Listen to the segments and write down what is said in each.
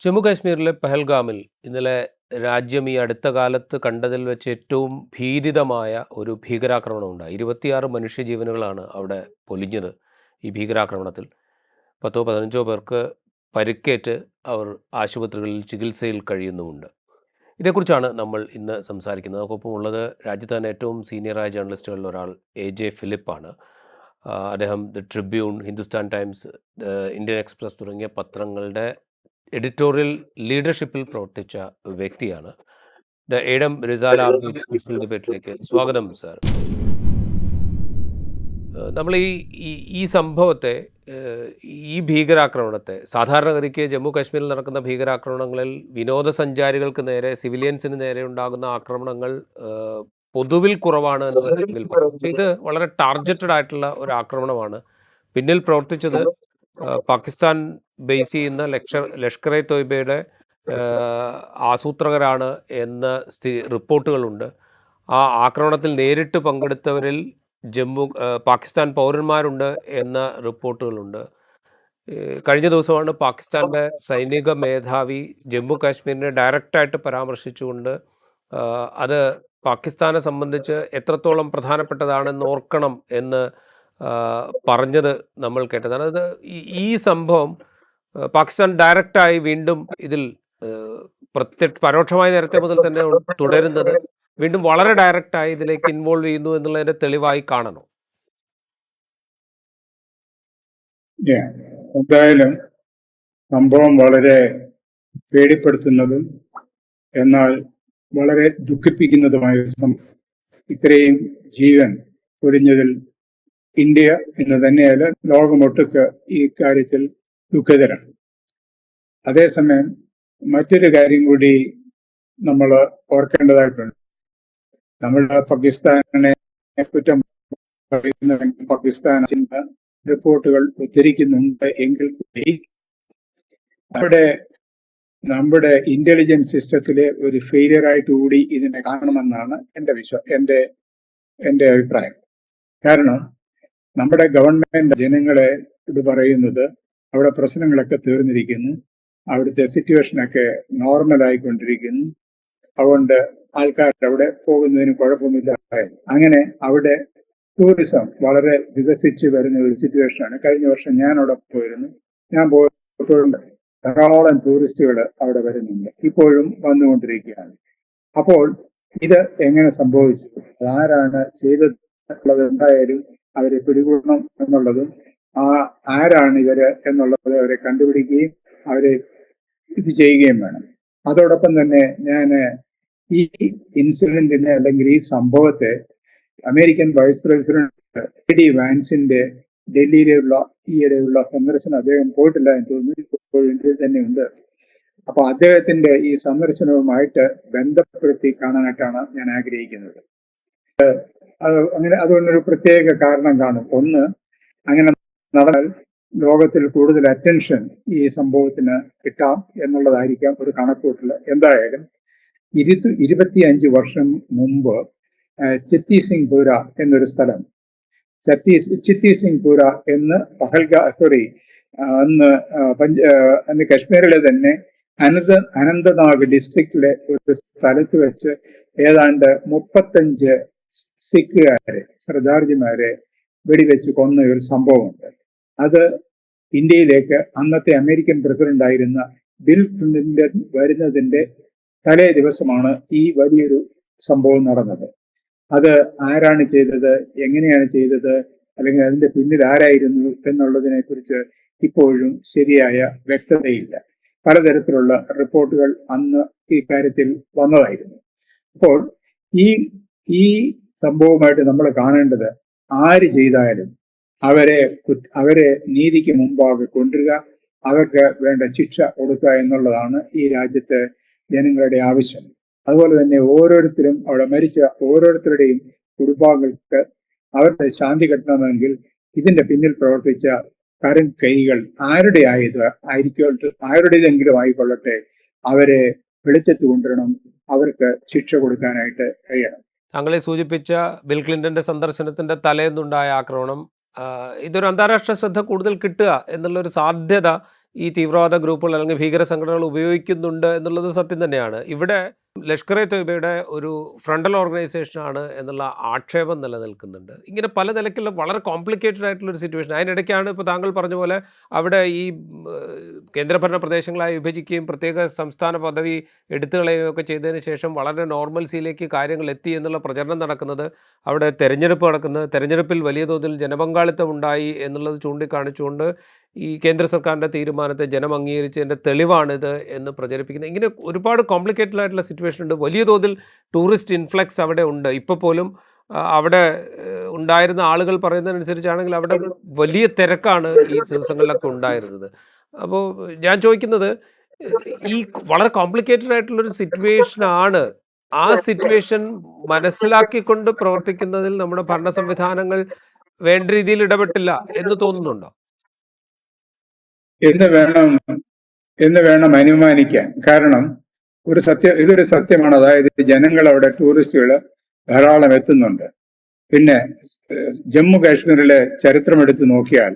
ജമ്മു കാശ്മീരിലെ പഹൽഗാമിൽ ഇന്നലെ രാജ്യം ഈ അടുത്ത കാലത്ത് കണ്ടതിൽ വെച്ച് ഏറ്റവും ഭീതിതമായ ഒരു ഭീകരാക്രമണം ഉണ്ടായി. 26 മനുഷ്യജീവനുകളാണ് അവിടെ പൊലിഞ്ഞത്. ഈ ഭീകരാക്രമണത്തിൽ 10-15 പേർക്ക് പരിക്കേറ്റ് അവർ ആശുപത്രികളിൽ ചികിത്സയിൽ കഴിയുന്നുമുണ്ട്. ഇതേക്കുറിച്ചാണ് നമ്മൾ ഇന്ന് സംസാരിക്കുന്നത്. നമുക്കൊപ്പം ഉള്ളത് രാജ്യത്ത് തന്നെ ഏറ്റവും സീനിയറായ ജേർണലിസ്റ്റുകളിൽ ഒരാൾ AJ ഫിലിപ്പാണ്. അദ്ദേഹം the Tribune, Hindustan times, Indian express തുടങ്ങിയ പത്രങ്ങളുടെ എഡിറ്റോറിയൽ ലീഡർഷിപ്പിൽ പ്രവർത്തിച്ച വ്യക്തിയാണ്. ദ ഏഡം റിസാല അപ്ഡേറ്റ് സ്പെഷ്യൽ ഡിബേറ്റിലേക്ക് സ്വാഗതം സാർ. നമ്മൾ ഈ സംഭവത്തെ, ഈ ഭീകരാക്രമണത്തെ, സാധാരണഗതിക്ക് ജമ്മു കാശ്മീരിൽ നടക്കുന്ന ഭീകരാക്രമണങ്ങളിൽ വിനോദസഞ്ചാരികൾക്ക് നേരെ, സിവിലിയൻസിന് നേരെ ഉണ്ടാകുന്ന ആക്രമണങ്ങൾ പൊതുവിൽ കുറവാണ് എന്ന് വേണമെങ്കിൽ പറയാം. പക്ഷേ ഇത് വളരെ ടാർഗറ്റഡ് ആയിട്ടുള്ള ഒരു ആക്രമണമാണ്. പിന്നിൽ പ്രവർത്തിച്ചത് പാകിസ്ഥാൻ ബേസ് ചെയ്യുന്ന ലഷ്കർ എ തോയ്ബയുടെ ആസൂത്രകരാണ് എന്ന റിപ്പോർട്ടുകളുണ്ട്. ആ ആക്രമണത്തിൽ നേരിട്ട് പങ്കെടുത്തവരിൽ പാകിസ്ഥാൻ പൗരന്മാരുണ്ട് എന്ന റിപ്പോർട്ടുകളുണ്ട്. കഴിഞ്ഞ ദിവസമാണ് പാകിസ്ഥാൻ്റെ സൈനിക മേധാവി ജമ്മു കാശ്മീരിനെ ഡയറക്റ്റായിട്ട് പരാമർശിച്ചുകൊണ്ട് അത് പാകിസ്ഥാനെ സംബന്ധിച്ച് എത്രത്തോളം പ്രധാനപ്പെട്ടതാണെന്ന് ഓർക്കണം എന്ന് പറഞ്ഞത് നമ്മൾ കേട്ടതാണ്. അത് ഈ സംഭവം പാകിസ്ഥാൻ ഡയറക്റ്റായി വീണ്ടും ഇതിൽ പരോക്ഷമായ നേരത്തെ മുതൽ തന്നെ തുടരുന്നത് വീണ്ടും വളരെ ഡയറക്റ്റായി ഇതിലേക്ക് ഇൻവോൾവ് ചെയ്യുന്നു എന്നുള്ളതിന്റെ തെളിവായി കാണണം. എന്തായാലും സംഭവം വളരെ പേടിപ്പെടുത്തുന്നതും എന്നാൽ വളരെ ദുഃഖിപ്പിക്കുന്നതുമായ ഇത്രയും ജീവൻ പൊലിഞ്ഞതിൽ ഇന്ത്യ എന്ന് തന്നെയല്ല, ലോകമൊട്ടുക്ക് ഈ കാര്യത്തിൽ ദുഃഖിതരാണ്. അതേസമയം മറ്റൊരു കാര്യം കൂടി നമ്മൾ ഓർക്കേണ്ടതായിട്ടുണ്ട്. നമ്മൾ പാകിസ്ഥാനെ കുറ്റം പറയുന്ന പാകിസ്ഥാൻ റിപ്പോർട്ടുകൾ ഉദ്ധരിക്കുന്നുണ്ട് എങ്കിൽ കൂടി നമ്മുടെ ഇന്റലിജൻസ് സിസ്റ്റത്തിലെ ഒരു ഫെയിലിയർ ആയിട്ട് കൂടി ഇതിനെ കാണണമെന്നാണ് എന്റെ അഭിപ്രായം. കാരണം നമ്മുടെ ഗവൺമെന്റ് ജനങ്ങളെ ഇത് പറയുന്നത് അവിടെ പ്രശ്നങ്ങളൊക്കെ തീർന്നിരിക്കുന്നു, അവിടുത്തെ സിറ്റുവേഷനൊക്കെ നോർമൽ ആയിക്കൊണ്ടിരിക്കുന്നു, അതുകൊണ്ട് ആൾക്കാർ അവിടെ പോകുന്നതിന് കുഴപ്പമില്ല. അങ്ങനെ അവിടെ ടൂറിസം വളരെ വികസിച്ച് വരുന്ന ഒരു സിറ്റുവേഷനാണ്. കഴിഞ്ഞ വർഷം ഞാൻ അവിടെ പോയിരുന്നു. ഞാൻ പോയിട്ടുണ്ട്. ധാരാളം ടൂറിസ്റ്റുകൾ അവിടെ വരുന്നുണ്ട്, ഇപ്പോഴും വന്നുകൊണ്ടിരിക്കുകയാണ്. അപ്പോൾ ഇത് എങ്ങനെ സംഭവിച്ചു, ആരാണ് ചെയ്തത്, എന്തായാലും അവരെ പിടികൂടണം എന്നുള്ളതും ആരാണ് ഇവര് എന്നുള്ളത് അവരെ കണ്ടുപിടിക്കുകയും അവരെ ഇത് ചെയ്യുകയും വേണം. അതോടൊപ്പം തന്നെ ഞാൻ ഈ ഇൻസിഡന്റിനെ അല്ലെങ്കിൽ ഈ സംഭവത്തെ അമേരിക്കൻ വൈസ് പ്രസിഡന്റ് JD വാൻസിന്റെ ഡൽഹിയിലുള്ള ഈയിടെയുള്ള സന്ദർശനം, അദ്ദേഹം പോയിട്ടില്ല എന്ന് തോന്നുന്നു, ഇപ്പോൾ ഇന്ത്യയിൽ തന്നെ ഉണ്ട്. അപ്പൊ അദ്ദേഹത്തിന്റെ ഈ സന്ദർശനവുമായിട്ട് ബന്ധപ്പെടുത്തി കാണാനായിട്ടാണ് ഞാൻ ആഗ്രഹിക്കുന്നത്. അതുകൊണ്ടൊരു പ്രത്യേക കാരണം കാണും. ഒന്ന്, അങ്ങനെ നടന്നാൽ ലോകത്തിൽ കൂടുതൽ അറ്റൻഷൻ ഈ സംഭവത്തിന് കിട്ടാം എന്നുള്ളതായിരിക്കാം ഒരു കണക്കൂട്ടൽ. എന്തായാലും 25 വർഷം മുമ്പ് ചിത്തി സിംഗ്പൂര എന്നൊരു സ്ഥലം, ചിത്തി സിംഗ്പൂര എന്ന് അന്ന് കശ്മീരിലെ തന്നെ അനന്തനാഗ് ഡിസ്ട്രിക്റ്റിലെ ഒരു സ്ഥലത്ത് വെച്ച് ഏതാണ്ട് 35 സിഖുകാരെ, സർദാർജിമാരെ വെടിവെച്ച് കൊന്ന ഒരു സംഭവമുണ്ട്. അത് ഇന്ത്യയിലേക്ക് അന്നത്തെ അമേരിക്കൻ പ്രസിഡന്റ് ആയിരുന്ന ബിൽ ക്ലിന്റൺ വരുന്നതിന്റെ തലേ ദിവസമാണ് ഈ വലിയൊരു സംഭവം നടന്നത്. അത് ആരാണ് ചെയ്തത്, എങ്ങനെയാണ് ചെയ്തത്, അല്ലെങ്കിൽ അതിന്റെ പിന്നിൽ ആരായിരുന്നു എന്നുള്ളതിനെ കുറിച്ച് ഇപ്പോഴും ശരിയായ വ്യക്തതയില്ല. പലതരത്തിലുള്ള റിപ്പോർട്ടുകൾ അന്ന് ഈ കാര്യത്തിൽ വന്നതായിരുന്നു. അപ്പോൾ ഈ സംഭവമായിട്ട് നമ്മൾ കാണേണ്ടത്, ആര് ചെയ്താലും അവരെ നീതിക്ക് മുമ്പാകെ കൊണ്ടുവരിക, അവർക്ക് വേണ്ട ശിക്ഷ കൊടുക്കുക എന്നുള്ളതാണ് ഈ രാജ്യത്തെ ജനങ്ങളുടെ ആവശ്യം. അതുപോലെ തന്നെ ഓരോരുത്തരും അവിടെ മരിച്ച ഓരോരുത്തരുടെയും കുടുംബാംഗങ്ങൾക്ക് അവരുടെ ശാന്തി കിട്ടണമെങ്കിൽ ഇതിന്റെ പിന്നിൽ പ്രവർത്തിച്ച കൈകൾ ആരുടേതെങ്കിലും ആയിക്കൊള്ളട്ടെ, അവരെ വെളിച്ചത്ത് കൊണ്ടുവരണം, അവർക്ക് ശിക്ഷ കൊടുക്കാനായിട്ട് കഴിയണം. താങ്കളെ സൂചിപ്പിച്ച ബിൽ ക്ലിന്റന്റെ സന്ദർശനത്തിന്റെ തലേന്നുണ്ടായ ആക്രമണം, ഇതൊരു അന്താരാഷ്ട്ര ശ്രദ്ധ കൂടുതൽ കിട്ടുക എന്നുള്ളൊരു സാധ്യത ഈ തീവ്രവാദ ഗ്രൂപ്പുകൾ അല്ലെങ്കിൽ ഭീകര സംഘടനകൾ ഉപയോഗിക്കുന്നുണ്ട് എന്നുള്ളത് സത്യം തന്നെയാണ്. ഇവിടെ ലഷ്കർ എ തൊയ്ബയുടെ ഒരു ഫ്രണ്ടൽ ഓർഗനൈസേഷനാണ് എന്നുള്ള ആക്ഷേപം നിലനിൽക്കുന്നുണ്ട്. ഇങ്ങനെ പല നിലയ്ക്കുള്ള വളരെ കോംപ്ലിക്കേറ്റഡ് ആയിട്ടുള്ളൊരു സിറ്റുവേഷൻ. അതിനിടയ്ക്കാണ് ഇപ്പോൾ താങ്കൾ പറഞ്ഞ പോലെ അവിടെ ഈ കേന്ദ്രഭരണ പ്രദേശങ്ങളായി വിഭജിക്കുകയും പ്രത്യേക സംസ്ഥാന പദവി എടുത്തു കളയുകയും ഒക്കെ ചെയ്തതിന് ശേഷം വളരെ നോർമൽസിയിലേക്ക് കാര്യങ്ങൾ എത്തി എന്നുള്ള പ്രചരണം നടക്കുന്നത്, അവിടെ തെരഞ്ഞെടുപ്പ് നടക്കുന്നത്, തെരഞ്ഞെടുപ്പിൽ വലിയ തോതിൽ ജനപങ്കാളിത്തം ഉണ്ടായി എന്നുള്ളത് ചൂണ്ടിക്കാണിച്ചുകൊണ്ട് ഈ കേന്ദ്ര സർക്കാരിൻ്റെ തീരുമാനത്തെ ജനം അംഗീകരിച്ചതിൻ്റെ തെളിവാണിത് എന്ന് പ്രചരിപ്പിക്കുന്നത്. ഇങ്ങനെ ഒരുപാട് കോംപ്ലിക്കേറ്റഡ് ആയിട്ടുള്ള സിറ്റുവേഷൻ ഉണ്ട്. വലിയ തോതിൽ ടൂറിസ്റ്റ് ഇൻഫ്ലക്സ് അവിടെ ഉണ്ട്. ഇപ്പോൾ പോലും അവിടെ ഉണ്ടായിരുന്ന ആളുകൾ പറയുന്നതനുസരിച്ചാണെങ്കിൽ അവിടെ വലിയ തിരക്കാണ് ഈ ദിവസങ്ങളിലൊക്കെ ഉണ്ടായിരുന്നത്. അപ്പോൾ ഞാൻ ചോദിക്കുന്നത്, ഈ വളരെ കോംപ്ലിക്കേറ്റഡ് ആയിട്ടുള്ളൊരു സിറ്റുവേഷനാണ്. ആ സിറ്റുവേഷൻ മനസ്സിലാക്കിക്കൊണ്ട് പ്രവർത്തിക്കുന്നതിൽ നമ്മുടെ ഭരണ സംവിധാനങ്ങൾ വേണ്ട രീതിയിൽ ഇടപെട്ടില്ല എന്ന് തോന്നുന്നുണ്ടോ? എന്ന് വേണം എന്ന് വേണം അനുമാനിക്കാൻ. കാരണം ഇതൊരു സത്യമാണ്. അതായത് ജനങ്ങൾ അവിടെ, ടൂറിസ്റ്റുകൾ ധാരാളം എത്തുന്നുണ്ട്. പിന്നെ ജമ്മു കാശ്മീരിലെ ചരിത്രം എടുത്തു നോക്കിയാൽ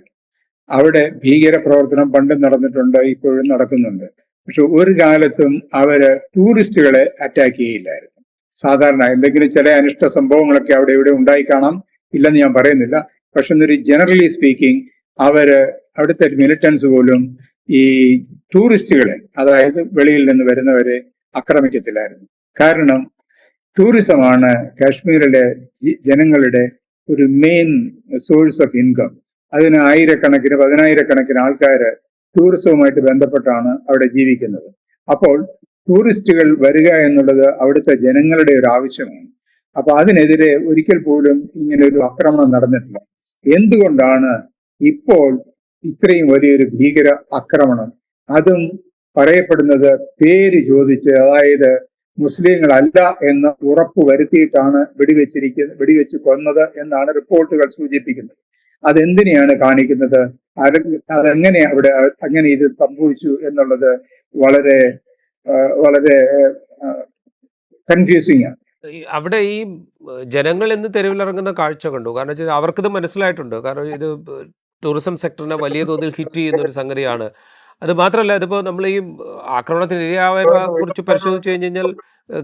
അവിടെ ഭീകര പ്രവർത്തനം പണ്ടും നടന്നിട്ടുണ്ട്, ഇപ്പോഴും നടക്കുന്നുണ്ട്. പക്ഷെ ഒരു കാലത്തും അവര് ടൂറിസ്റ്റുകളെ അറ്റാക്ക് ചെയ്യില്ലായിരുന്നു. സാധാരണ എന്തെങ്കിലും ചില അനിഷ്ട സംഭവങ്ങളൊക്കെ അവിടെ ഇവിടെ ഉണ്ടായി കാണാം, ഇല്ലെന്ന് ഞാൻ പറയുന്നില്ല. പക്ഷെ എന്നൊരു ജനറലി സ്പീക്കിംഗ് അവിടുത്തെ മിലിറ്റൻസ് പോലും ഈ ടൂറിസ്റ്റുകളെ, അതായത് വെളിയിൽ നിന്ന് വരുന്നവരെ ആക്രമിക്കത്തില്ലായിരുന്നു. കാരണം ടൂറിസമാണ് കാശ്മീരിലെ ജനങ്ങളുടെ ഒരു മെയിൻ സോഴ്സ് ഓഫ് ഇൻകം. അതിന് ആയിരക്കണക്കിന്, പതിനായിരക്കണക്കിന് ആൾക്കാര് ടൂറിസവുമായിട്ട് ബന്ധപ്പെട്ടാണ് അവിടെ ജീവിക്കുന്നത്. അപ്പോൾ ടൂറിസ്റ്റുകൾ വരിക എന്നുള്ളത് അവിടുത്തെ ജനങ്ങളുടെ ഒരു ആവശ്യമാണ്. അപ്പൊ അതിനെതിരെ ഒരിക്കൽ പോലും ഇങ്ങനെ ഒരു ആക്രമണം നടന്നിട്ടില്ല. എന്തുകൊണ്ടാണ് ഇപ്പോൾ ഇത്രയും വലിയൊരു ഭീകര ആക്രമണം? അതും പറയപ്പെടുന്നത് പേര് ചോദിച്ച്, അതായത് മുസ്ലിങ്ങളല്ല എന്ന് ഉറപ്പ് വരുത്തിയിട്ടാണ് വെടിവെച്ച് കൊന്നത് എന്നാണ് റിപ്പോർട്ടുകൾ സൂചിപ്പിക്കുന്നത്. അതെന്തിനെയാണ് കാണിക്കുന്നത്? അതെങ്ങനെ അവിടെ അങ്ങനെ ഇത് സംഭവിച്ചു എന്നുള്ളത് വളരെ വളരെ കൺഫ്യൂസിങ് ആണ്. അവിടെ ഈ ജനങ്ങൾ ഇന്ന് തെരുവിലിറങ്ങുന്ന കാഴ്ച കണ്ടു. കാരണം വെച്ചാൽ അവർക്കിത് മനസ്സിലായിട്ടുണ്ട്. കാരണം ഇത് ടൂറിസം സെക്ടറിനെ വലിയ തോതിൽ ഹിറ്റ് ചെയ്യുന്ന ഒരു സംഗതിയാണ്. അത് മാത്രമല്ല, ഇതിപ്പോൾ നമ്മൾ ഈ ആക്രമണത്തിന് ഇരയായവരെ കുറിച്ച് പരിശോധിച്ച് കഴിഞ്ഞാൽ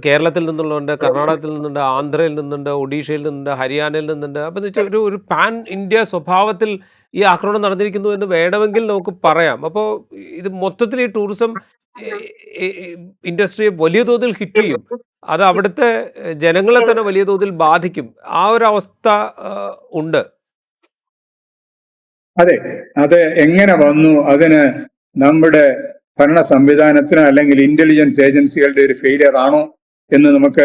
കേരളത്തിൽ നിന്നുള്ളതുണ്ട്, കർണാടകത്തിൽ നിന്നുണ്ട്, ആന്ധ്രയിൽ നിന്നുണ്ട്, ഒഡീഷയിൽ നിന്നുണ്ട്, ഹരിയാനയിൽ നിന്നുണ്ട്. അപ്പം എന്ന് വെച്ചാൽ ഒരു പാൻ ഇന്ത്യ സ്വഭാവത്തിൽ ഈ ആക്രമണം നടന്നിരിക്കുന്നു എന്ന് വേണമെങ്കിൽ നമുക്ക് പറയാം. അപ്പോൾ ഇത് മൊത്തത്തിൽ ഈ ടൂറിസം ഇൻഡസ്ട്രിയെ വലിയ തോതിൽ ഹിറ്റ് ചെയ്യും. അത് അവിടുത്തെ ജനങ്ങളെ തന്നെ വലിയ തോതിൽ ബാധിക്കും. ആ ഒരു അവസ്ഥ ഉണ്ട്. അതെ, അത് എങ്ങനെ വന്നു? അതിന് നമ്മുടെ ഭരണ സംവിധാനത്തിന് അല്ലെങ്കിൽ ഇന്റലിജൻസ് ഏജൻസികളുടെ ഒരു ഫെയിലിയർ ആണോ എന്ന് നമുക്ക്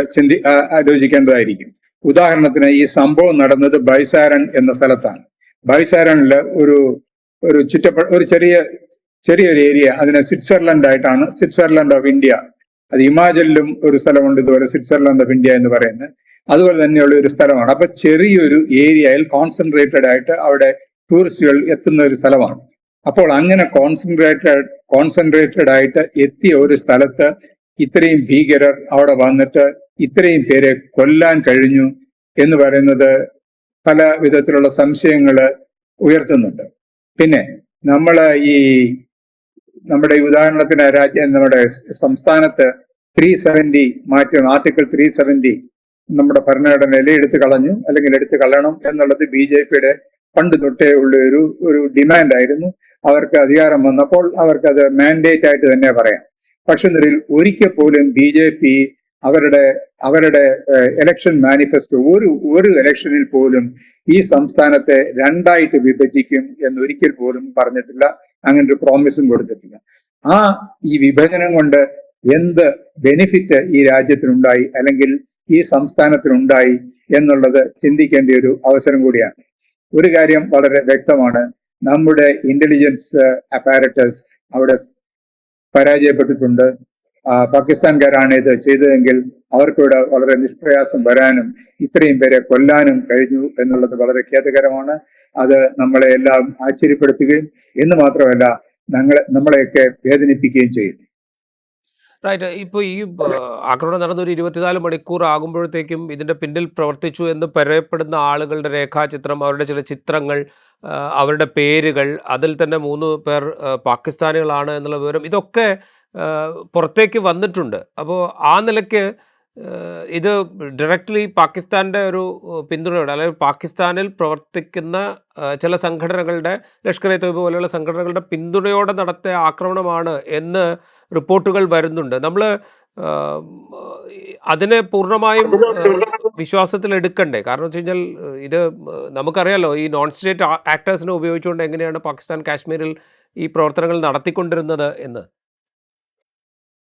ആലോചിക്കേണ്ടതായിരിക്കും. ഉദാഹരണത്തിന് ഈ സംഭവം നടന്നത് ബൈസാരൺ എന്ന സ്ഥലത്താണ്. ബൈസാരണില് ഒരു ചെറിയൊരു ഏരിയ, അതിനെ സ്വിറ്റ്സർലൻഡ് ആയിട്ടാണ്, സ്വിറ്റ്സർലൻഡ് ഓഫ് ഇന്ത്യ. അത് ഹിമാചലിലും ഒരു സ്ഥലമുണ്ട് ഇതുപോലെ സ്വിറ്റ്സർലൻഡ് ഓഫ് ഇന്ത്യ എന്ന് പറയുന്നത്. അതുപോലെ തന്നെയുള്ള ഒരു സ്ഥലമാണ്. അപ്പൊ ചെറിയൊരു ഏരിയയിൽ കോൺസെൻട്രേറ്റഡ് ആയിട്ട് അവിടെ ടൂറിസ്റ്റുകൾ എത്തുന്ന ഒരു സ്ഥലമാണ്. അപ്പോൾ അങ്ങനെ കോൺസെൻട്രേറ്റഡ് ആയിട്ട് എത്തിയ ഒരു സ്ഥലത്ത് ഇത്രയും ഭീകരർ അവിടെ വന്നിട്ട് ഇത്രയും പേരെ കൊല്ലാൻ കഴിഞ്ഞു എന്ന് പറയുന്നത് പല വിധത്തിലുള്ള സംശയങ്ങള് ഉയർത്തുന്നുണ്ട്. പിന്നെ നമ്മുടെ ഉദാഹരണത്തിന് നമ്മുടെ സംസ്ഥാനത്ത് 370 മാറ്റം, ആർട്ടിക്കിൾ 370 നമ്മുടെ ഭരണഘടനയിൽ എടുത്തു കളഞ്ഞു, അല്ലെങ്കിൽ എടുത്തു കളയണം എന്നുള്ളത് BJPയുടെ പണ്ട് തൊട്ടേ ഉള്ള ഒരു ഡിമാൻഡ് ആയിരുന്നു. അവർക്ക് അധികാരം വന്നപ്പോൾ അവർക്ക് അത് മാൻഡേറ്റ് ആയിട്ട് തന്നെ പറയാം. പക്ഷെ ഒരിക്കൽ പോലും BJP അവരുടെ ഇലക്ഷൻ മാനിഫെസ്റ്റോ ഒരു ഇലക്ഷനിൽ പോലും ഈ സംസ്ഥാനത്തെ രണ്ടായിട്ട് വിഭജിക്കും എന്നൊരിക്കൽ പോലും പറഞ്ഞിട്ടില്ല. അങ്ങനെ ഒരു പ്രോമിസും കൊടുത്തിട്ടില്ല. ഈ വിഭജനം കൊണ്ട് എന്ത് ബെനിഫിറ്റ് ഈ രാജ്യത്തിനുണ്ടായി അല്ലെങ്കിൽ ഈ സംസ്ഥാനത്തിനുണ്ടായി എന്നുള്ളത് ചിന്തിക്കേണ്ട ഒരു അവസരം കൂടിയാണ്. ഒരു കാര്യം വളരെ വ്യക്തമാണ്, നമ്മുടെ ഇന്റലിജൻസ് അപ്പാരറ്റസ് അവിടെ പരാജയപ്പെട്ടിട്ടുണ്ട്. പാകിസ്ഥാൻകാരാണ് ഇത് ചെയ്തതെങ്കിൽ അവർക്കിവിടെ വളരെ നിഷ്പ്രയാസം വരാനും ഇത്രയും പേരെ കൊല്ലാനും കഴിഞ്ഞു എന്നുള്ളത് വളരെ ഖേദകരമാണ്. അത് നമ്മളെ എല്ലാം ആശ്ചര്യപ്പെടുത്തുകയും എന്ന് മാത്രമല്ല നമ്മളെയൊക്കെ വേദനിപ്പിക്കുകയും ചെയ്യുന്നു. റൈറ്റ്. ഇപ്പോൾ ഈ ആക്രമണം നടന്ന ഒരു 24 മണിക്കൂർ ആകുമ്പോഴത്തേക്കും ഇതിൻ്റെ പിന്നിൽ പ്രവർത്തിച്ചു എന്ന് പറയപ്പെടുന്ന ആളുകളുടെ രേഖാചിത്രം, അവരുടെ ചില ചിത്രങ്ങൾ, അവരുടെ പേരുകൾ, അതിൽ തന്നെ 3 പേർ പാകിസ്ഥാനികളാണ് എന്നുള്ള വിവരം, ഇതൊക്കെ പുറത്തേക്ക് വന്നിട്ടുണ്ട്. അപ്പോൾ ആ നിലയ്ക്ക് ഇത് ഡയറക്റ്റ്ലി പാകിസ്ഥാൻ്റെ ഒരു പിന്തുണയോടെ, അല്ലെങ്കിൽ പാകിസ്ഥാനിൽ പ്രവർത്തിക്കുന്ന ചില സംഘടനകളുടെ, ലഷ്കർ എ തൊയ്ബ പോലെയുള്ള സംഘടനകളുടെ പിന്തുണയോടെ നടത്തിയ ആക്രമണമാണ് എന്ന് റിപ്പോർട്ടുകൾ വരുന്നുണ്ട്. നമ്മൾ അതിനെ പൂർണ്ണമായും വിശ്വാസത്തിൽ എടുക്കണ്ടേ? കാരണം വെച്ച് കഴിഞ്ഞാൽ ഇത് നമുക്കറിയാലോ, ഈ നോൺ സ്റ്റേറ്റ് ആക്ടേഴ്സിനെ ഉപയോഗിച്ചുകൊണ്ട് എങ്ങനെയാണ് പാകിസ്ഥാൻ കാശ്മീരിൽ ഈ പ്രവർത്തനങ്ങൾ നടത്തിക്കൊണ്ടിരുന്നത് എന്ന്.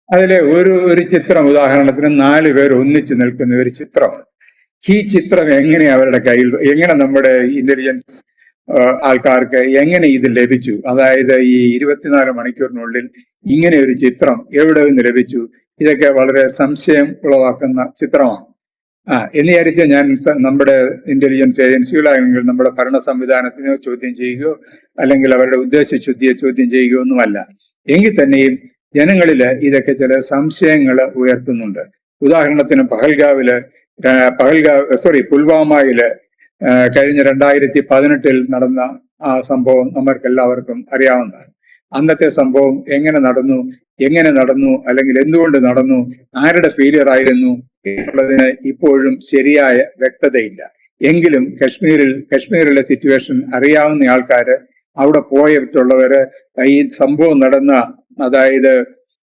അതിലെ ഒരു ചിത്രം, ഉദാഹരണത്തിന് 4 പേർ ഒന്നിച്ച് നിൽക്കുന്ന ഒരു ചിത്രം. ഈ ചിത്രം എങ്ങനെ അവരുടെ കയ്യിൽ, എങ്ങനെ നമ്മുടെ ഇന്റലിജൻസ് ആൾക്കാർക്ക് എങ്ങനെ ഇത് ലഭിച്ചു? അതായത് ഈ 24 മണിക്കൂറിനുള്ളിൽ ഇങ്ങനെ ഒരു ചിത്രം എവിടെ നിന്ന് ലഭിച്ചു? ഇതൊക്കെ വളരെ സംശയം ഉളവാക്കുന്ന ചിത്രമാണ്. എന്ന് വിചാരിച്ച് ഞാൻ നമ്മുടെ ഇന്റലിജൻസ് ഏജൻസികളോ അല്ലെങ്കിൽ നമ്മുടെ ഭരണ സംവിധാനത്തിനോ ചോദ്യം ചെയ്യുകയോ അല്ലെങ്കിൽ അവരുടെ ഉദ്ദേശശുദ്ധിയെ ചോദ്യം ചെയ്യുകയോ ഒന്നുമല്ല. എങ്കിൽ തന്നെയും ജനങ്ങളില് ഇതൊക്കെ ചില സംശയങ്ങൾ ഉയർത്തുന്നുണ്ട്. ഉദാഹരണത്തിന് പുൽവാമയില് കഴിഞ്ഞ 2018 നടന്ന ആ സംഭവം നമ്മൾക്കെല്ലാവർക്കും അറിയാവുന്നതാണ്. അന്നത്തെ സംഭവം എങ്ങനെ നടന്നു അല്ലെങ്കിൽ എന്തുകൊണ്ട് നടന്നു, ആരുടെ ഫെയിലിയർ ആയിരുന്നു എന്നുള്ളതിന് ഇപ്പോഴും ശരിയായ വ്യക്തതയില്ല. എങ്കിലും കശ്മീരിലെ സിറ്റുവേഷൻ അറിയാവുന്ന ആൾക്കാര്, അവിടെ പോയിട്ടുള്ളവര്, ഈ സംഭവം നടന്ന, അതായത്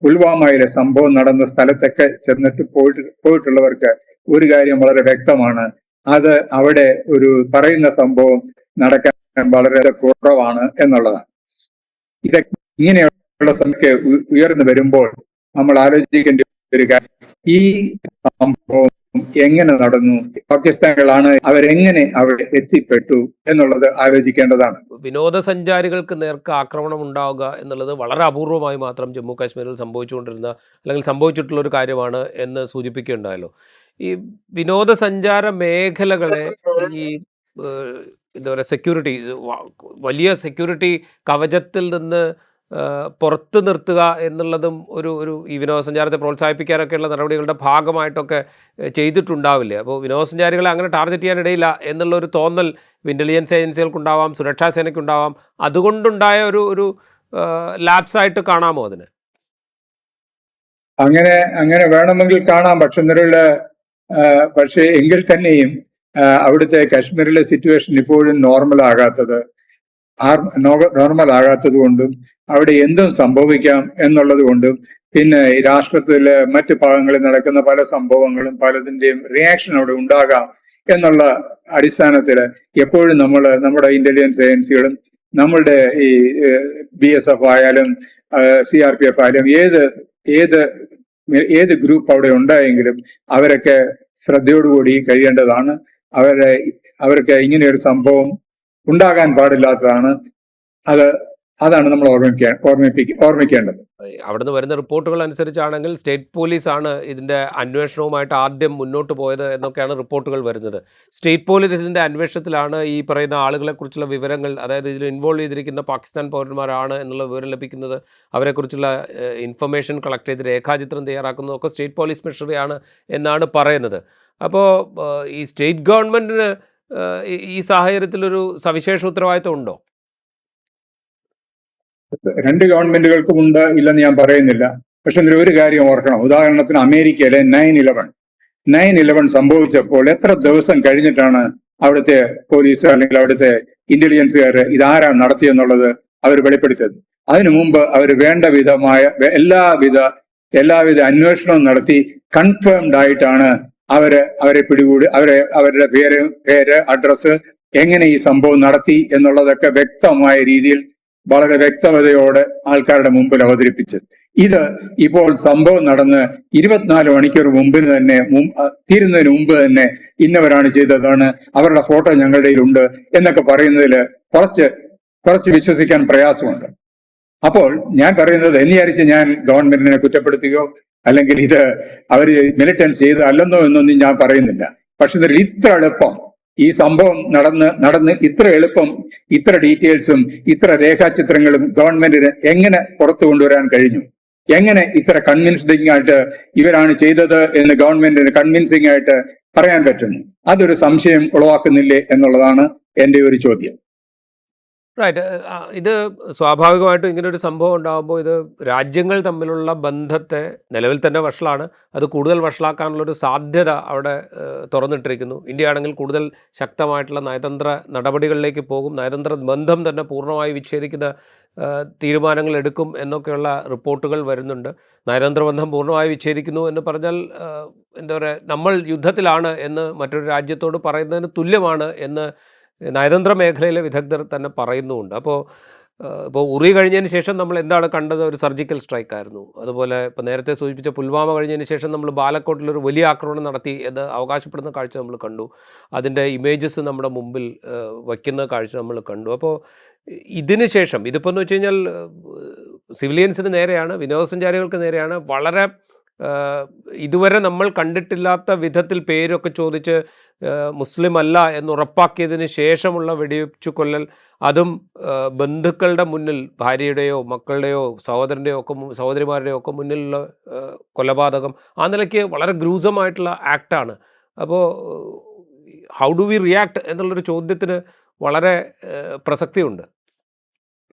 പുൽവാമയിലെ സംഭവം നടന്ന സ്ഥലത്തൊക്കെ ചെന്നിട്ട് പോയിട്ടുള്ളവർക്ക് ഒരു കാര്യം വളരെ വ്യക്തമാണ്. അത് അവിടെ ഒരു പറയുന്ന സംഭവം നടക്കാൻ വളരെ കുറവാണ് എന്നുള്ളതാണ്. ഇതൊക്കെ ഇങ്ങനെയുള്ള സംഖ്യ ഉയർന്നു വരുമ്പോൾ നമ്മൾ ആലോചിക്കേണ്ട ഒരു കാര്യം, ഈ സംഭവം എങ്ങനെ നടന്നു, പാകിസ്ഥാനികളാണ് അവരെങ്ങനെ അവിടെ എത്തിപ്പെട്ടു എന്നുള്ളത് ആലോചിക്കേണ്ടതാണ്. വിനോദസഞ്ചാരികൾക്ക് നേർക്ക് ആക്രമണം ഉണ്ടാവുക എന്നുള്ളത് വളരെ അപൂർവമായി മാത്രം ജമ്മു കാശ്മീരിൽ സംഭവിച്ചുകൊണ്ടിരുന്ന, അല്ലെങ്കിൽ സംഭവിച്ചിട്ടുള്ള ഒരു കാര്യമാണ് എന്ന് സൂചിപ്പിക്കുകയുണ്ടായല്ലോ. ഈ വിനോദസഞ്ചാര മേഖലകളെ ഈ എന്താ പറയുക, സെക്യൂരിറ്റി, വലിയ സെക്യൂരിറ്റി കവചത്തിൽ നിന്ന് പുറത്തു നിർത്തുക എന്നുള്ളതും ഈ വിനോദസഞ്ചാരത്തെ പ്രോത്സാഹിപ്പിക്കാനൊക്കെയുള്ള നടപടികളുടെ ഭാഗമായിട്ടൊക്കെ ചെയ്തിട്ടുണ്ടാവില്ലേ? അപ്പോൾ വിനോദസഞ്ചാരികളെ അങ്ങനെ ടാർഗറ്റ് ചെയ്യാനിടയില്ല എന്നുള്ളൊരു തോന്നൽ ഇൻ്റലിജൻസ് ഏജൻസികൾക്കുണ്ടാവാം, സുരക്ഷാ സേനയ്ക്കുണ്ടാവാം. അതുകൊണ്ടുണ്ടായ ഒരു ലാപ്സായിട്ട് കാണാമോ അതിന്? അങ്ങനെ വേണമെങ്കിൽ കാണാം. പക്ഷേ എങ്കിൽ തന്നെയും അവിടുത്തെ കശ്മീരിലെ സിറ്റുവേഷൻ ഇപ്പോഴും നോർമൽ ആകാത്തത് കൊണ്ടും അവിടെ എന്തും സംഭവിക്കാം എന്നുള്ളത് കൊണ്ടും, പിന്നെ ഈ രാഷ്ട്രത്തിലെ മറ്റു ഭാഗങ്ങളിൽ നടക്കുന്ന പല സംഭവങ്ങളും പലതിന്റെയും റിയാക്ഷൻ അവിടെ ഉണ്ടാകാം എന്നുള്ള അടിസ്ഥാനത്തിൽ എപ്പോഴും നമ്മുടെ ഇന്റലിജൻസ് ഏജൻസികളും നമ്മളുടെ ഈ BSF ആയാലും CRPF ആയാലും ഏത് ഗ്രൂപ്പ് അവിടെ ഉണ്ടായെങ്കിലും അവരൊക്കെ ശ്രദ്ധയോടുകൂടി കഴിയേണ്ടതാണ്. അവർക്ക് ഇങ്ങനെയൊരു സംഭവം ഉണ്ടാകാൻ പാടില്ലാത്തതാണ്. അതാണ് നമ്മൾ ഓർമ്മിക്കേണ്ടത്. അവിടുന്ന് വരുന്ന റിപ്പോർട്ടുകൾ അനുസരിച്ചാണെങ്കിൽ സ്റ്റേറ്റ് പോലീസാണ് ഇതിൻ്റെ അന്വേഷണവുമായിട്ട് ആദ്യം മുന്നോട്ട് പോയത് എന്നൊക്കെയാണ് റിപ്പോർട്ടുകൾ വരുന്നത്. സ്റ്റേറ്റ് പോലീസിൻ്റെ അന്വേഷണത്തിലാണ് ഈ പറയുന്ന ആളുകളെക്കുറിച്ചുള്ള വിവരങ്ങൾ, അതായത് ഇതിൽ ഇൻവോൾവ് ചെയ്തിരിക്കുന്ന പാകിസ്ഥാൻ പൗരന്മാരാണ് എന്നുള്ള വിവരം ലഭിക്കുന്നത്, അവരെക്കുറിച്ചുള്ള ഇൻഫർമേഷൻ കളക്ട് ചെയ്ത് രേഖാചിത്രം തയ്യാറാക്കുന്നതൊക്കെ സ്റ്റേറ്റ് പോലീസ് മെഷറിയാണ് എന്നാണ് പറയുന്നത്. അപ്പോൾ ഈ സ്റ്റേറ്റ് ഗവൺമെൻറ്റിന് ഈ സാഹചര്യത്തിലൊരു സവിശേഷ ഉത്തരവാദിത്വം ഉണ്ടോ? രണ്ട് ഗവൺമെന്റുകൾക്കും ഉണ്ട്, ഇല്ലെന്ന് ഞാൻ പറയുന്നില്ല. പക്ഷെ ഒരു കാര്യം ഓർക്കണം. ഉദാഹരണത്തിന് അമേരിക്കയിലെ 9/11 സംഭവിച്ചപ്പോൾ എത്ര ദിവസം കഴിഞ്ഞിട്ടാണ് അവിടുത്തെ പോലീസ് അല്ലെങ്കിൽ അവിടുത്തെ ഇന്റലിജൻസുകാർ ഇതാരാ നടത്തിയെന്നുള്ളത് അവർ വെളിപ്പെടുത്തിയത്. അതിനു മുമ്പ് അവർ വേണ്ട വിധമായ എല്ലാവിധ അന്വേഷണവും നടത്തി കൺഫേംഡ് ആയിട്ടാണ് അവരെ പിടികൂടി, അവരുടെ പേര് അഡ്രസ്സ്, എങ്ങനെ ഈ സംഭവം നടത്തി എന്നുള്ളതൊക്കെ വ്യക്തമായ രീതിയിൽ വളരെ വ്യക്തതയോടെ ആൾക്കാരുടെ മുമ്പിൽ അവതരിപ്പിച്ചത്. ഇത് ഇപ്പോൾ സംഭവം നടന്ന് 24 മണിക്കൂർ തീരുന്നതിന് മുമ്പ് തന്നെ ഇന്നവരാണ് ചെയ്തതാണ്, അവരുടെ ഫോട്ടോ ഞങ്ങളുടെ കയ്യിലുണ്ട് എന്നൊക്കെ പറയുന്നതിൽ കുറച്ച് വിശ്വസിക്കാൻ പ്രയാസമുണ്ട്. അപ്പോൾ ഞാൻ പറയുന്നത്, എന്ന് വിചാരിച്ച് ഞാൻ ഗവൺമെന്റിനെ കുറ്റപ്പെടുത്തുകയോ അല്ലെങ്കിൽ ഇത് അവര് മിലിറ്റൻസ് ചെയ്ത് അല്ലെന്നോ എന്നൊന്നും ഞാൻ പറയുന്നില്ല. പക്ഷെ ഇത്ര എളുപ്പം ഈ സംഭവം നടന്ന് ഇത്ര എളുപ്പം ഇത്ര ഡീറ്റെയിൽസും ഇത്ര രേഖാചിത്രങ്ങളും ഗവൺമെന്റിന് എങ്ങനെ പുറത്തു കൊണ്ടുവരാൻ കഴിഞ്ഞു? എങ്ങനെ ഇത്ര കൺവിൻസിംഗ് ആയിട്ട് ഇവരാണ് ചെയ്തത് എന്ന് ഗവൺമെന്റിന് കൺവിൻസിംഗ് ആയിട്ട് പറയാൻ പറ്റുന്നു? അതൊരു സംശയം ഉളവാക്കുന്നില്ലേ എന്നുള്ളതാണ് എന്റെ ഒരു ചോദ്യം. റൈറ്റ്. ഇത് സ്വാഭാവികമായിട്ടും ഇങ്ങനൊരു സംഭവം ഉണ്ടാകുമ്പോൾ ഇത് രാജ്യങ്ങൾ തമ്മിലുള്ള ബന്ധത്തെ നിലവിൽ തന്നെ വഷളാണ്, അത് കൂടുതൽ വഷളാക്കാനുള്ളൊരു സാധ്യത അവിടെ തുറന്നിട്ടിരിക്കുന്നു. ഇന്ത്യ ആണെങ്കിൽ കൂടുതൽ ശക്തമായിട്ടുള്ള നയതന്ത്ര നടപടികളിലേക്ക് പോകും, നയതന്ത്ര ബന്ധം തന്നെ പൂർണ്ണമായി വിച്ഛേദിക്കുന്ന തീരുമാനങ്ങൾ എടുക്കും എന്നൊക്കെയുള്ള റിപ്പോർട്ടുകൾ വരുന്നുണ്ട്. നയതന്ത്ര ബന്ധം പൂർണ്ണമായി വിച്ഛേദിക്കുന്നു എന്ന് പറഞ്ഞാൽ എന്താ പറയുക, നമ്മൾ യുദ്ധത്തിലാണ് എന്ന് മറ്റൊരു രാജ്യത്തോട് പറയുന്നതിന് തുല്യമാണ് എന്ന് നയതന്ത്ര മേഖലയിലെ വിദഗ്ധർ തന്നെ പറയുന്നുമുണ്ട്. ഇപ്പോൾ ഉറി കഴിഞ്ഞതിന് ശേഷം നമ്മൾ എന്താണ് കണ്ടത്? ഒരു സർജിക്കൽ സ്ട്രൈക്കായിരുന്നു. അതുപോലെ ഇപ്പോൾ നേരത്തെ സൂചിപ്പിച്ച പുൽവാമ കഴിഞ്ഞതിന് ശേഷം നമ്മൾ ബാലക്കോട്ടിലൊരു വലിയ ആക്രമണം നടത്തി എന്ന് അവകാശപ്പെടുന്ന കാഴ്ച നമ്മൾ കണ്ടു. അതിൻ്റെ ഇമേജസ് നമ്മുടെ മുമ്പിൽ വയ്ക്കുന്ന കാഴ്ച നമ്മൾ കണ്ടു. അപ്പോൾ ഇതിന് ശേഷം ഇതിപ്പോൾ എന്ന് വെച്ച് കഴിഞ്ഞാൽ സിവിലിയൻസിന് നേരെയാണ്, വിനോദസഞ്ചാരികൾക്ക് നേരെയാണ്, വളരെ ഇതുവരെ നമ്മൾ കണ്ടിട്ടില്ലാത്ത വിധത്തിൽ പേരൊക്കെ ചോദിച്ച് മുസ്ലിം അല്ല എന്നുറപ്പാക്കിയതിന് ശേഷമുള്ള വെടിവെച്ചു കൊല്ലൽ, അതും ബന്ധുക്കളുടെ മുന്നിൽ, ഭാര്യയുടെയോ മക്കളുടെയോ സഹോദരൻ്റെയോ ഒക്കെ സഹോദരിമാരുടെയോ ഒക്കെ മുന്നിലുള്ള കൊലപാതകം, ആ നിലയ്ക്ക് വളരെ ഗ്രൂസമായിട്ടുള്ള ആക്റ്റാണ്. അപ്പോൾ ഹൗ ഡു വി റിയാക്ട് എന്നുള്ളൊരു ചോദ്യത്തിന് വളരെ പ്രസക്തിയുണ്ട്.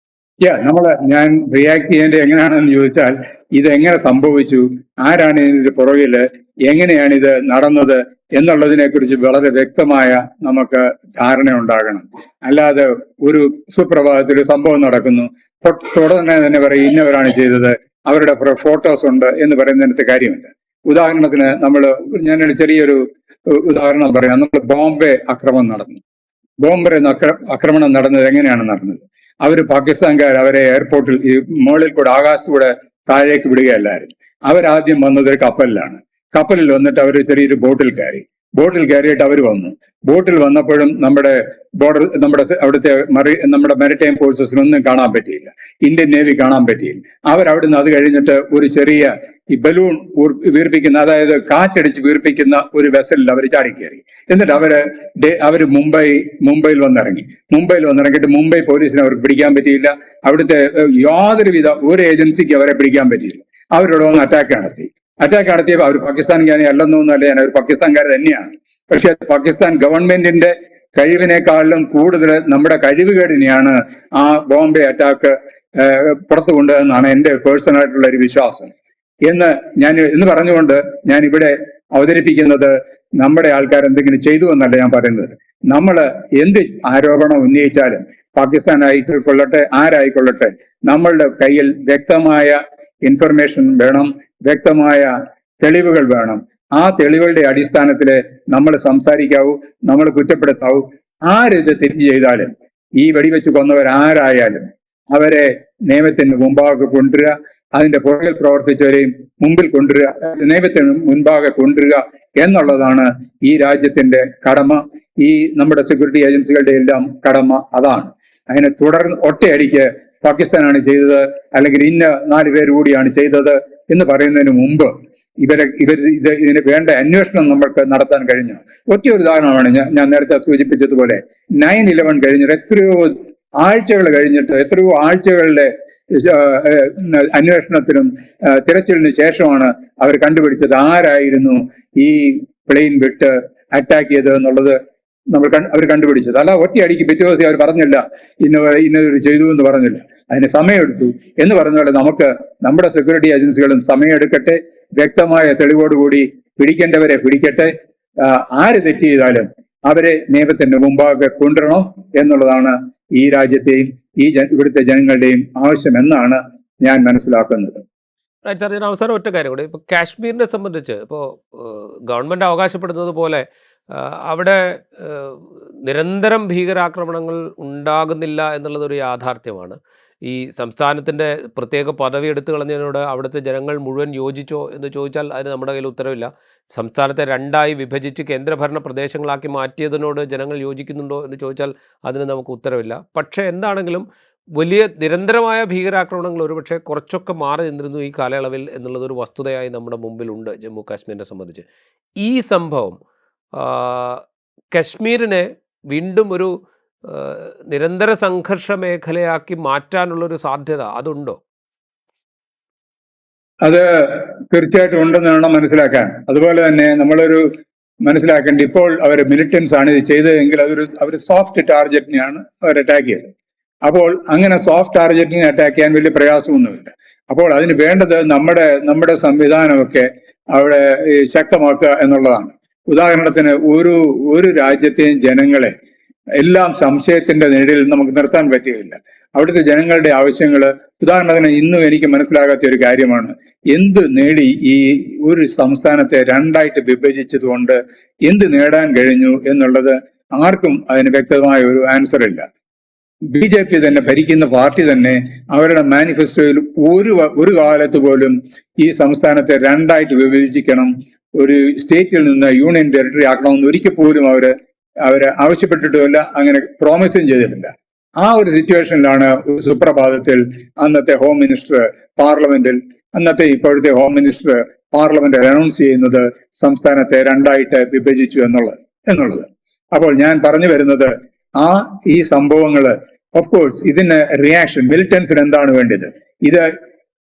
ഞാൻ റിയാക്ട് ചെയ്യേണ്ടത് എങ്ങനെയാണെന്ന് ചോദിച്ചാൽ, ഇതെങ്ങനെ സംഭവിച്ചു, ആരാണ് ഇതിന്റെ പുറകില്, എങ്ങനെയാണ് ഇത് നടന്നത് എന്നുള്ളതിനെ കുറിച്ച് വളരെ വ്യക്തമായ നമുക്ക് ധാരണ ഉണ്ടാകണം. അല്ലാതെ ഒരു സുപ്രഭാതത്തിൽ സംഭവം നടക്കുന്നു, തുടർന്ന് തന്നെ പറയും ഇന്നവരാണ് ചെയ്തത്, അവരുടെ ഫോട്ടോസ് ഉണ്ട് എന്ന് പറയുന്നതിനകത്ത് കാര്യമില്ല. ഉദാഹരണത്തിന് ഞാനൊരു ചെറിയൊരു ഉദാഹരണം പറയാം. നമ്മൾ ബോംബെ ആക്രമണം നടന്നു. ബോംബെ ആക്രമണം നടന്നത് എങ്ങനെയാണ് നടന്നത്? പാകിസ്ഥാൻകാർ അവരെ എയർപോർട്ടിൽ ഈ മുകളിൽ കൂടെ ആകാശത്തൂടെ താഴേക്ക് വിടുകയല്ലായിരുന്നു. അവരാദ്യം വന്നത് ഒരു കപ്പലിലാണ്. കപ്പലിൽ വന്നിട്ട് അവർ ചെറിയൊരു ബോട്ടിൽ കയറിയിട്ട് അവർ വന്നു. ബോട്ടിൽ വന്നപ്പോഴും നമ്മുടെ അവിടുത്തെ നമ്മുടെ മാരിടൈം ഫോഴ്സസിനൊന്നും കാണാൻ പറ്റിയില്ല, ഇന്ത്യൻ നേവി കാണാൻ പറ്റിയില്ല. അവരവിടുന്ന് അത് കഴിഞ്ഞിട്ട് ഒരു ചെറിയ ഈ ബലൂൺ വീർപ്പിക്കുന്ന, അതായത് കാറ്റടിച്ച് വീർപ്പിക്കുന്ന ഒരു വെസലിൽ അവർ ചാടിക്കയറി. എന്നിട്ട് അവര് മുംബൈയിൽ വന്നിറങ്ങിയിട്ട് മുംബൈ പോലീസിനെ അവർക്ക് പിടിക്കാൻ പറ്റിയില്ല. അവിടുത്തെ ഒരു ഏജൻസിക്ക് അവരെ പിടിക്കാൻ പറ്റിയില്ല. അവരോട് വന്ന് അറ്റാക്ക് നടത്തിയപ്പോൾ അവർ പാകിസ്ഥാൻകാരെ അല്ലെന്നൊന്നുമല്ല, ഞാൻ അവർ പാകിസ്ഥാൻകാർ തന്നെയാണ്. പക്ഷെ പാകിസ്ഥാൻ ഗവൺമെന്റിന്റെ കഴിവിനേക്കാളും കൂടുതൽ നമ്മുടെ കഴിവുകേടിനെയാണ് ആ ബോംബെ അറ്റാക്ക് പുറത്തു കൊണ്ടുവന്നാണ് എന്റെ പേഴ്സണലായിട്ടുള്ള ഒരു വിശ്വാസം. എന്ന് പറഞ്ഞുകൊണ്ട് ഞാൻ ഇവിടെ അവതരിപ്പിക്കുന്നത് നമ്മുടെ ആൾക്കാർ എന്തെങ്കിലും ചെയ്തു എന്നല്ല ഞാൻ പറയുന്നത്. നമ്മൾ എന്ത് ആരോപണം ഉന്നയിച്ചാലും, പാകിസ്ഥാൻ ആയിക്കൊള്ളട്ടെ ആരായിക്കൊള്ളട്ടെ, നമ്മളുടെ കയ്യിൽ വ്യക്തമായ ഇൻഫർമേഷൻ വേണം, വ്യക്തമായ തെളിവുകൾ വേണം. ആ തെളിവുകളുടെ അടിസ്ഥാനത്തിൽ നമ്മൾ സംസാരിക്കാവൂ, നമ്മൾ കുറ്റപ്പെടുത്താവൂ. ആരിത് തെറ്റ് ചെയ്താലും, ഈ വെടിവെച്ച് കൊന്നവരാരായാലും അവരെ നിയമത്തിന് മുമ്പാകെ കൊണ്ടുവരിക, അതിന്റെ പുറകിൽ പ്രവർത്തിച്ചവരെയും നിയമത്തിന് മുൻപാകെ കൊണ്ടുവരിക എന്നുള്ളതാണ് ഈ രാജ്യത്തിന്റെ കടമ. ഈ നമ്മുടെ സെക്യൂരിറ്റി ഏജൻസികളുടെ എല്ലാം കടമ അതാണ്. അതിനെ തുടർന്ന് ഒറ്റയടിക്ക് പാകിസ്ഥാനാണ് ചെയ്തത്, അല്ലെങ്കിൽ ഇന്ന 4 പേര് കൂടിയാണ് ചെയ്തത് എന്ന് പറയുന്നതിന് മുമ്പ് ഇതിന് വേണ്ട അന്വേഷണം നമ്മൾക്ക് നടത്താൻ കഴിഞ്ഞു. ഒറ്റ ഒരു ഉദാഹരണമാണ് ഞാൻ നേരത്തെ സൂചിപ്പിച്ചതുപോലെ, 9/11 കഴിഞ്ഞിട്ട് എത്രയോ ആഴ്ചകളിലെ അന്വേഷണത്തിനും തിരച്ചിലിന് ശേഷമാണ് അവർ കണ്ടുപിടിച്ചത് ആരായിരുന്നു ഈ പ്ലെയിൻ വിട്ട് അറ്റാക്ക് ചെയ്തത് എന്നുള്ളത് അവർ കണ്ടുപിടിച്ചത്. അല്ല ഒറ്റയടിക്ക് പിറ്റേ ദിവസം അവർ പറഞ്ഞില്ല ഇന്നതൊരു ചെയ്തു എന്ന് പറഞ്ഞില്ല, അതിന് സമയമെടുത്തു എന്ന് പറഞ്ഞ പോലെ നമ്മുടെ സെക്യൂരിറ്റി ഏജൻസികളും സമയമെടുക്കട്ടെ, വ്യക്തമായ തെളിവോടുകൂടി പിടിക്കേണ്ടവരെ പിടിക്കട്ടെ. ആര് തെറ്റ് ചെയ്താലും അവരെ നിയമത്തിന്റെ മുമ്പാകെ കൊണ്ടുവരണം എന്നുള്ളതാണ് ഈ രാജ്യത്തെയും ഇവിടുത്തെ ജനങ്ങളുടെയും ആവശ്യം എന്നാണ് ഞാൻ മനസ്സിലാക്കുന്നത്. സാർ, ഞാൻ അവസാനം ഒറ്റ കാര്യം കൂടി, ഇപ്പോൾ കാശ്മീരിനെ സംബന്ധിച്ച് ഇപ്പോൾ ഗവൺമെൻറ് അവകാശപ്പെടുന്നത് പോലെ അവിടെ നിരന്തരം ഭീകരാക്രമണങ്ങൾ ഉണ്ടാകുന്നില്ല എന്നുള്ളതൊരു യാഥാർത്ഥ്യമാണ്. ഈ സംസ്ഥാനത്തിൻ്റെ പ്രത്യേക പദവി എടുത്തു കളഞ്ഞതിനോട് അവിടുത്തെ ജനങ്ങൾ മുഴുവൻ യോജിച്ചോ എന്ന് ചോദിച്ചാൽ അതിന് നമ്മുടെ കയ്യിൽ ഉത്തരവില്ല. സംസ്ഥാനത്തെ 2ആയി വിഭജിച്ച് കേന്ദ്രഭരണ പ്രദേശങ്ങളാക്കി മാറ്റിയതിനോട് ജനങ്ങൾ യോജിക്കുന്നുണ്ടോ എന്ന് ചോദിച്ചാൽ അതിന് നമുക്ക് ഉത്തരവില്ല. പക്ഷേ എന്താണെങ്കിലും വലിയ നിരന്തരമായ ഭീകരാക്രമണങ്ങൾ ഒരുപക്ഷെ കുറച്ചൊക്കെ മാറി നിന്നിരുന്നു ഈ കാലയളവിൽ എന്നുള്ളതൊരു വസ്തുതയായി നമ്മുടെ മുമ്പിലുണ്ട് ജമ്മു കാശ്മീരിനെ സംബന്ധിച്ച്. ഈ സംഭവം കശ്മീരിനെ വീണ്ടും ഒരു നിരന്തര സംഘർഷ മേഖലയാക്കി മാറ്റാനുള്ളൊരു സാധ്യത അതുണ്ടോ? അത് തീർച്ചയായിട്ടും ഉണ്ടെന്ന് വേണം മനസ്സിലാക്കാൻ. അതുപോലെ തന്നെ നമ്മളൊരു മനസ്സിലാക്കേണ്ട, ഇപ്പോൾ അവർ മിലിറ്റൻസ് ആണ് ഇത് ചെയ്തതെങ്കിൽ അവർ സോഫ്റ്റ് ടാർഗറ്റിനെയാണ് അവർ അറ്റാക്ക് ചെയ്തത്. അപ്പോൾ അങ്ങനെ സോഫ്റ്റ് ടാർഗറ്റിനെ അറ്റാക്ക് ചെയ്യാൻ വലിയ പ്രയാസമൊന്നുമില്ല. അപ്പോൾ അതിന് വേണ്ടത് നമ്മുടെ സംവിധാനമൊക്കെ അവിടെ ശക്തമാക്കുക എന്നുള്ളതാണ്. ഉദാഹരണത്തിന് ഒരു രാജ്യത്തെയും ജനങ്ങളെ എല്ലാം സംശയത്തിന്റെ നിഴലിൽ നമുക്ക് നിർത്താൻ പറ്റുകയില്ല. അവിടുത്തെ ജനങ്ങളുടെ ആവശ്യങ്ങള്, ഉദാഹരണത്തിന് ഇന്നും എനിക്ക് മനസ്സിലാകാത്ത ഒരു കാര്യമാണ്, എന്ത് നേടി ഈ ഒരു സംസ്ഥാനത്തെ രണ്ടായിട്ട് വിഭജിച്ചതുകൊണ്ട് എന്ത് നേടാൻ കഴിഞ്ഞു എന്നുള്ളത് ആർക്കും അതിന് വ്യക്തമായ ഒരു ആൻസർ ഇല്ല. BJP തന്നെ, ഭരിക്കുന്ന പാർട്ടി തന്നെ അവരുടെ മാനിഫെസ്റ്റോയിൽ ഒരു കാലത്ത് പോലും ഈ സംസ്ഥാനത്തെ രണ്ടായിട്ട് വിഭജിക്കണം, ഒരു സ്റ്റേറ്റിൽ നിന്ന് യൂണിയൻ ടെറിട്ടറി ആക്കണമെന്ന് ഒരിക്കൽ പോലും അവര് ആവശ്യപ്പെട്ടിട്ടുമില്ല, അങ്ങനെ പ്രോമിസും ചെയ്തിട്ടില്ല. ആ ഒരു സിറ്റുവേഷനിലാണ് ഒരു സുപ്രഭാതത്തിൽ അന്നത്തെ ഹോം മിനിസ്റ്റർ പാർലമെന്റിൽ, ഇപ്പോഴത്തെ ഹോം മിനിസ്റ്റർ പാർലമെന്റിൽ അനൗൺസ് ചെയ്യുന്നത് സംസ്ഥാനത്തെ രണ്ടായിട്ട് വിഭജിച്ചു എന്നുള്ളത്. അപ്പോൾ ഞാൻ പറഞ്ഞു വരുന്നത്, ഈ സംഭവങ്ങള് ഓഫ് കോഴ്സ് ഇതിന് റിയാക്ഷൻ, മിലിറ്റൻസിന് എന്താണ് വേണ്ടത്? ഇത്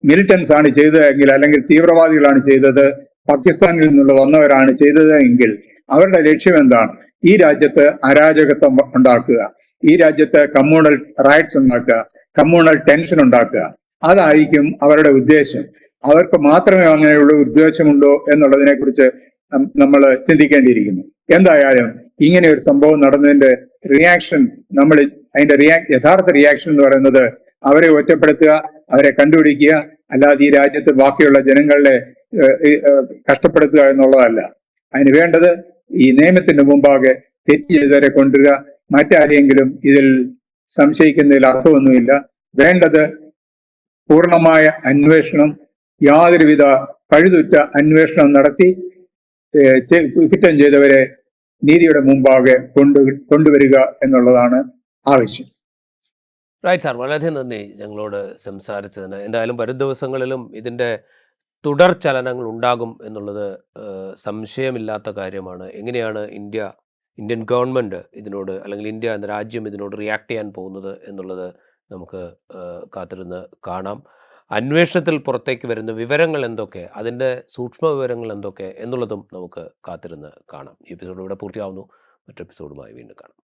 മിലിറ്റൻസ് ആണ് ചെയ്തതെങ്കിൽ, അല്ലെങ്കിൽ തീവ്രവാദികളാണ് ചെയ്തത്, പാകിസ്ഥാനിൽ നിന്നുള്ള വന്നവരാണ് ചെയ്തത് എങ്കിൽ അവരുടെ ലക്ഷ്യം എന്താണ്? ഈ രാജ്യത്ത് അരാജകത്വം ഉണ്ടാക്കുക, ഈ രാജ്യത്ത് കമ്മ്യൂണൽ റൈറ്റ്സ് ഉണ്ടാക്കുക, കമ്മ്യൂണൽ ടെൻഷൻ ഉണ്ടാക്കുക. അതായിരിക്കും അവരുടെ ഉദ്ദേശം. അവർക്ക് മാത്രമേ അങ്ങനെയുള്ള ഉദ്ദേശമുണ്ടോ എന്നുള്ളതിനെ കുറിച്ച് നമ്മൾ ചിന്തിക്കേണ്ടിയിരിക്കുന്നു. എന്തായാലും ഇങ്ങനെ ഒരു സംഭവം നടന്നതിന്റെ റിയാക്ഷൻ, അതിന്റെ യഥാർത്ഥ റിയാക്ഷൻ എന്ന് പറയുന്നത് അവരെ ഒറ്റപ്പെടുത്തുക, അവരെ കണ്ടുപിടിക്കുക, അല്ലാതെ ഈ രാജ്യത്ത് ബാക്കിയുള്ള ജനങ്ങളെ കഷ്ടപ്പെടുത്തുക എന്നുള്ളതല്ല. അതിന് വേണ്ടത് ഈ നിയമത്തിന്റെ മുമ്പാകെ തെറ്റ് ചെയ്തവരെ കൊണ്ടുവരിക. മറ്റാരെങ്കിലും ഇതിൽ സംശയിക്കുന്നതിൽ അർത്ഥമൊന്നുമില്ല. വേണ്ടത് പൂർണ്ണമായ അന്വേഷണം, യാതൊരുവിധ പഴുതുറ്റ അന്വേഷണം നടത്തി കുറ്റം ചെയ്തവരെ നീതിയുടെ മുമ്പാകെ കൊണ്ടുവരിക എന്നുള്ളതാണ് ആവശ്യം. റൈറ്റ് സാർ, വളരെയധികം നന്ദി ഞങ്ങളോട് സംസാരിച്ചതിന്. എന്തായാലും വരും ദിവസങ്ങളിലും ഇതിൻ്റെ തുടർ ചലനങ്ങൾ ഉണ്ടാകും എന്നുള്ളത് സംശയമില്ലാത്ത കാര്യമാണ്. എങ്ങനെയാണ് ഇന്ത്യൻ ഗവൺമെൻറ് ഇതിനോട്, അല്ലെങ്കിൽ ഇന്ത്യ എന്ന രാജ്യം ഇതിനോട് റിയാക്ട് ചെയ്യാൻ പോകുന്നത് എന്നുള്ളത് നമുക്ക് കാത്തിരുന്ന് കാണാം. അന്വേഷണത്തിൽ പുറത്തേക്ക് വരുന്ന വിവരങ്ങൾ എന്തൊക്കെ, അതിൻ്റെ സൂക്ഷ്മ വിവരങ്ങൾ എന്തൊക്കെ എന്നുള്ളതും നമുക്ക് കാത്തിരുന്ന് കാണാം. ഈ എപ്പിസോഡ് ഇവിടെ പൂർത്തിയാവുന്നു. മറ്റു എപ്പിസോഡുമായി വീണ്ടും കാണാം.